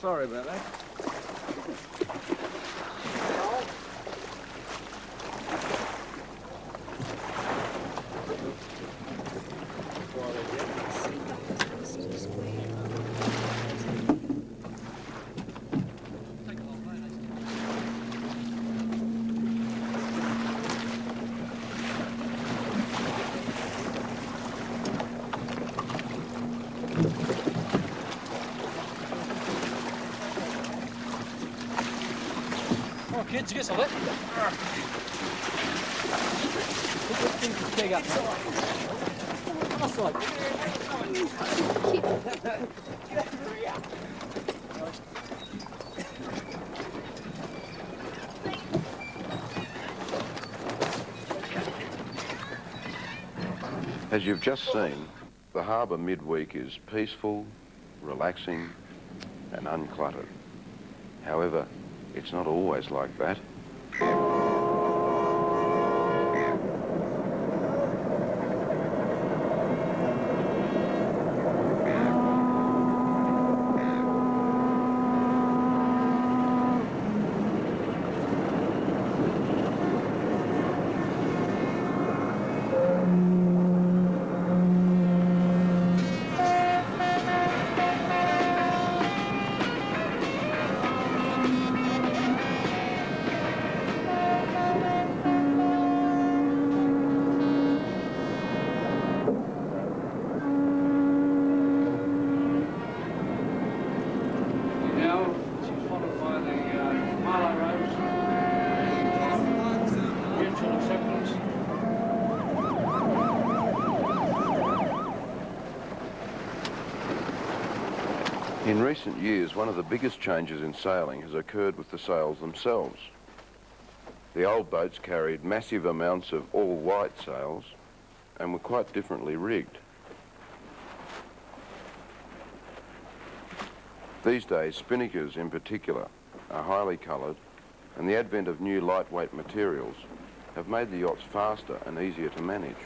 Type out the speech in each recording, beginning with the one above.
Sorry about that. Come on, kids, get some of it. Take up. That's right. As you've just seen, the harbour midweek is peaceful, relaxing and uncluttered. However, it's not always like that. In recent years, one of the biggest changes in sailing has occurred with the sails themselves. The old boats carried massive amounts of all-white sails and were quite differently rigged. These days, spinnakers in particular are highly coloured, and the advent of new lightweight materials have made the yachts faster and easier to manage.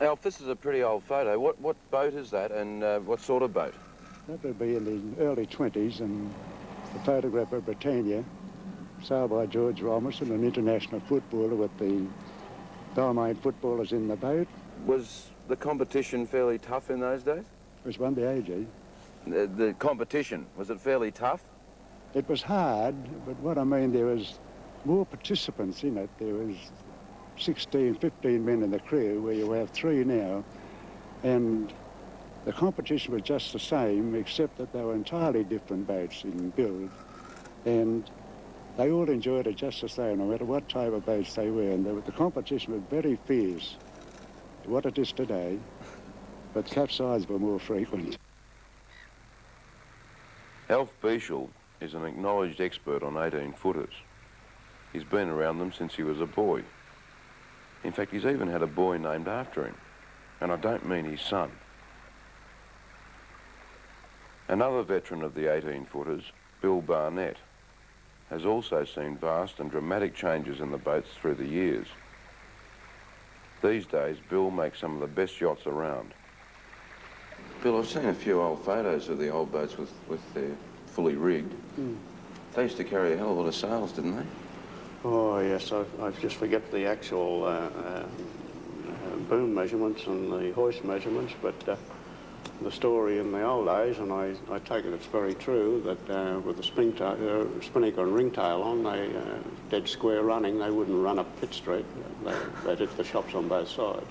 Alf, this is a pretty old photo. What boat is that, and what sort of boat? That would be in the early 20s, and the photograph of Britannia, sailed by George Robinson, an international footballer with the Balmain footballers in the boat. Was the competition fairly tough in those days? It was one the AG. The competition, was it fairly tough? It was hard, but what I mean, there was more participants in it. There was 16, 15 men in the crew, where you have 3 now, and the competition was just the same, except that they were entirely different boats in build, and they all enjoyed it just the same, no matter what type of boats they were. And the competition was very fierce, what it is today, but capsides were more frequent. Alf Bieshel is an acknowledged expert on 18-footers. He's been around them since he was a boy. In fact, he's even had a boy named after him, and I don't mean his son. Another veteran of the 18-footers, Bill Barnett, has also seen vast and dramatic changes in the boats through the years. These days, Bill makes some of the best yachts around. Bill, I've seen a few old photos of the old boats with their fully rigged. They used to carry a hell of a lot of sails, didn't they? Oh, yes, I just forget the actual boom measurements and the hoist measurements, but the story in the old days, and I take it it's very true, that with the spinnaker and ringtail on, they dead square running, they wouldn't run up Pitt Street. They did the shops on both sides.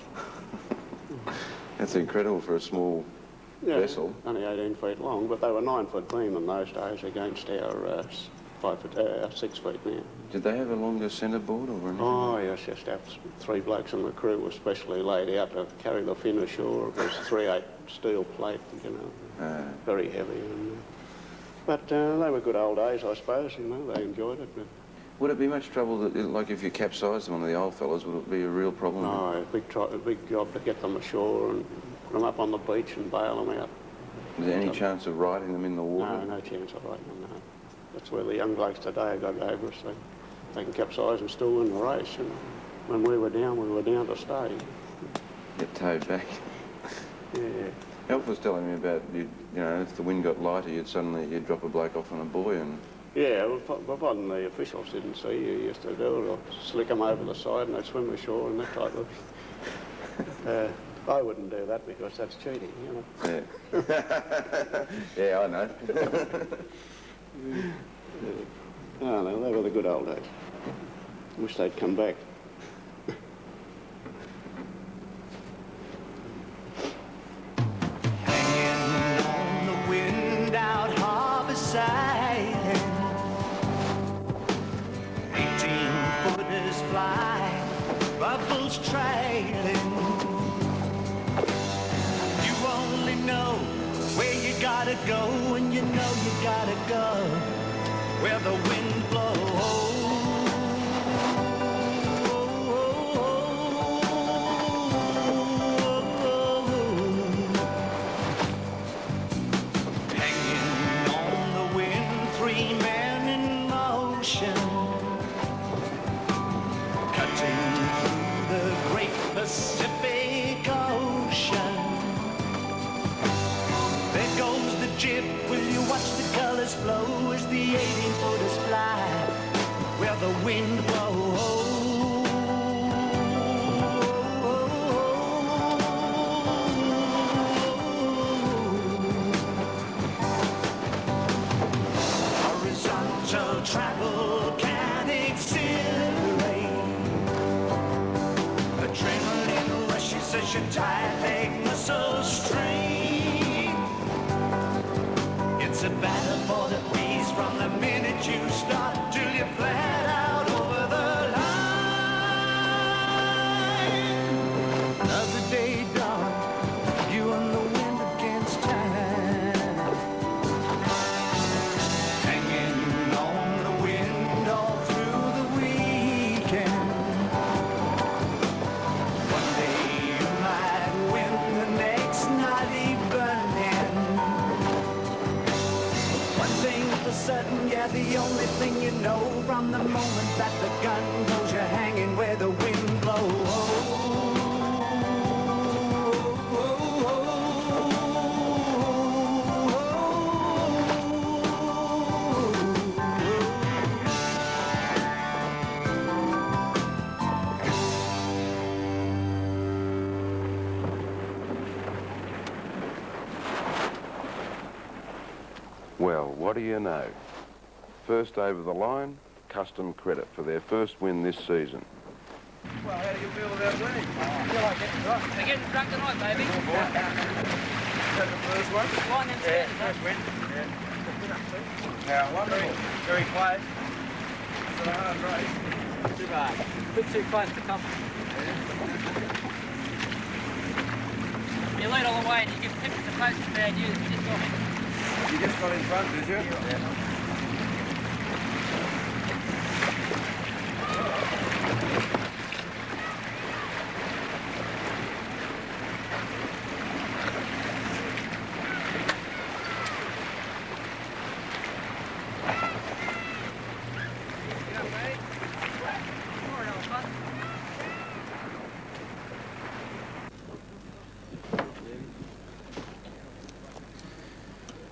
That's incredible for a small vessel. Only 18 feet long, but they were 9 foot beam in those days against our 6 feet now. Did they have a longer centreboard or anything? Oh, yes. That was 3 blokes in the crew were specially laid out to carry the fin ashore. It was 3/8 steel plate, you know, very heavy. But they were good old days, I suppose, you know, they enjoyed it. But would it be much trouble, like if you capsized one of the old fellas, would it be a real problem? No, a big job to get them ashore and put them up on the beach and bail them out. Was there any chance of riding them in the water? No chance of riding them, no. That's where the young blokes today got over us. They can capsize and still win the race. And when we were down to stay. Get towed back. Yeah. Alf was telling me about, you know, if the wind got lighter, you'd drop a bloke off on a buoy and... Yeah, well, one the officials didn't see, you used to do it, or slick them over the side and they'd swim ashore and that type of... I wouldn't do that because that's cheating, you know. Yeah. Yeah, I know. Oh, no, they were the good old days. Wish they'd come back. Hanging on the wind out harbor side, 18-footers fly, bubbles trailing. You only know where you gotta go, and you know you gotta go where the wind blows. Hanging on the wind, 3 men in motion, cutting through the great Pacific Ocean. There goes the jib, will you watch the colors flow as the 18-footers fly where the wind blows. Horizontal travel can exhilarate. Adrenaline rushes as your tight leg muscles strain. It's a battle for the peace from the minute you start till you're flat out over the line. Another day dawned, you and the wind against time. Hanging on the wind all through the weekend. One day you might win, the next not even end. One thing for certain, yeah, the only thing you know, from the moment that the gun goes, you're hanging where the wind blows. Well, what do you know? First over the line, Custom credit for their first win this season. Well, how do you feel about winning? I feel like getting drunk. They're getting drunk tonight, baby. Oh, boy. Is that the first one? Line them Yeah, standards, first huh? win. Yeah. Good up, too. Now, wonderful. Very close. for a hard race. Too bad. A bit too close to come. You lead all the way and you get tipped at the post of bad news. You just got it. You just got in front, did you? Yeah.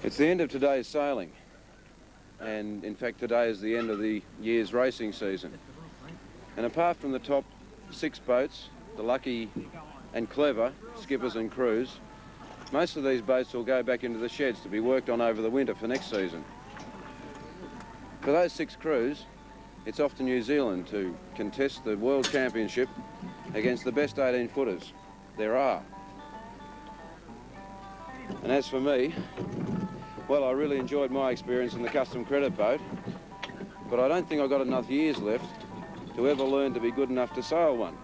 It's the end of today's sailing, and in fact today is the end of the year's racing season. And apart from the top 6 boats, the Lucky and Clever, skippers and crews, most of these boats will go back into the sheds to be worked on over the winter for next season. For those 6 crews, it's off to New Zealand to contest the World Championship against the best 18-footers there are. And as for me, well, I really enjoyed my experience in the custom credit boat, but I don't think I've got enough years left to ever learn to be good enough to sail one.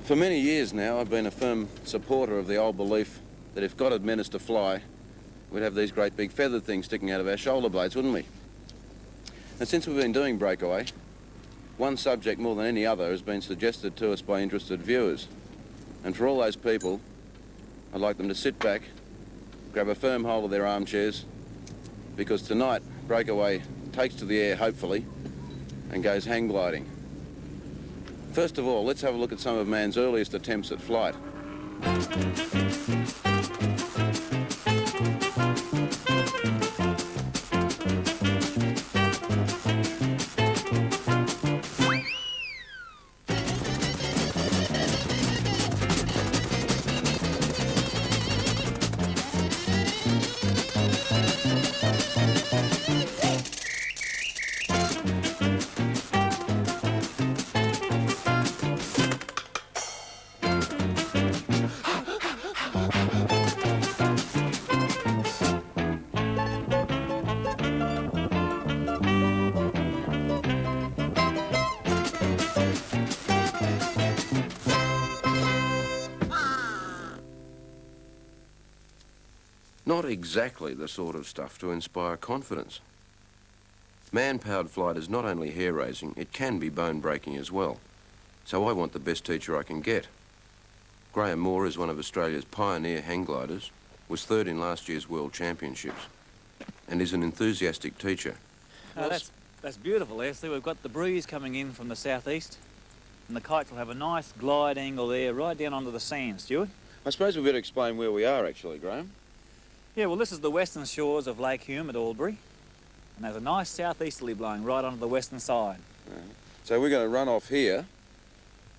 For many years now, I've been a firm supporter of the old belief that if God had meant us to fly, we'd have these great big feathered things sticking out of our shoulder blades, wouldn't we? And since we've been doing Breakaway, one subject more than any other has been suggested to us by interested viewers. And for all those people, I'd like them to sit back, grab a firm hold of their armchairs, because tonight, Breakaway takes to the air, hopefully, and goes hang gliding. First of all, let's have a look at some of man's earliest attempts at flight. Not exactly the sort of stuff to inspire confidence. Man-powered flight is not only hair-raising, it can be bone-breaking as well. So I want the best teacher I can get. Graham Moore is one of Australia's pioneer hang gliders, was third in last year's World Championships, and is an enthusiastic teacher. That's beautiful, Leslie. We've got the breeze coming in from the southeast, and the kites will have a nice glide angle there right down onto the sand, Stuart. I suppose we better explain where we are, actually, Graham. Yeah, well, this is the western shores of Lake Hume at Albury, and there's a nice southeasterly blowing right onto the western side. So we're going to run off here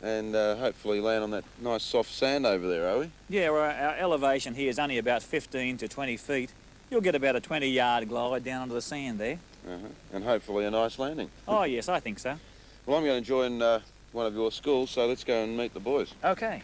and hopefully land on that nice soft sand over there, are we? Yeah, well, our elevation here is only about 15 to 20 feet. You'll get about a 20-yard glide down onto the sand there. And hopefully a nice landing. Oh, yes, I think so. Well, I'm going to join one of your schools, so let's go and meet the boys. Okay.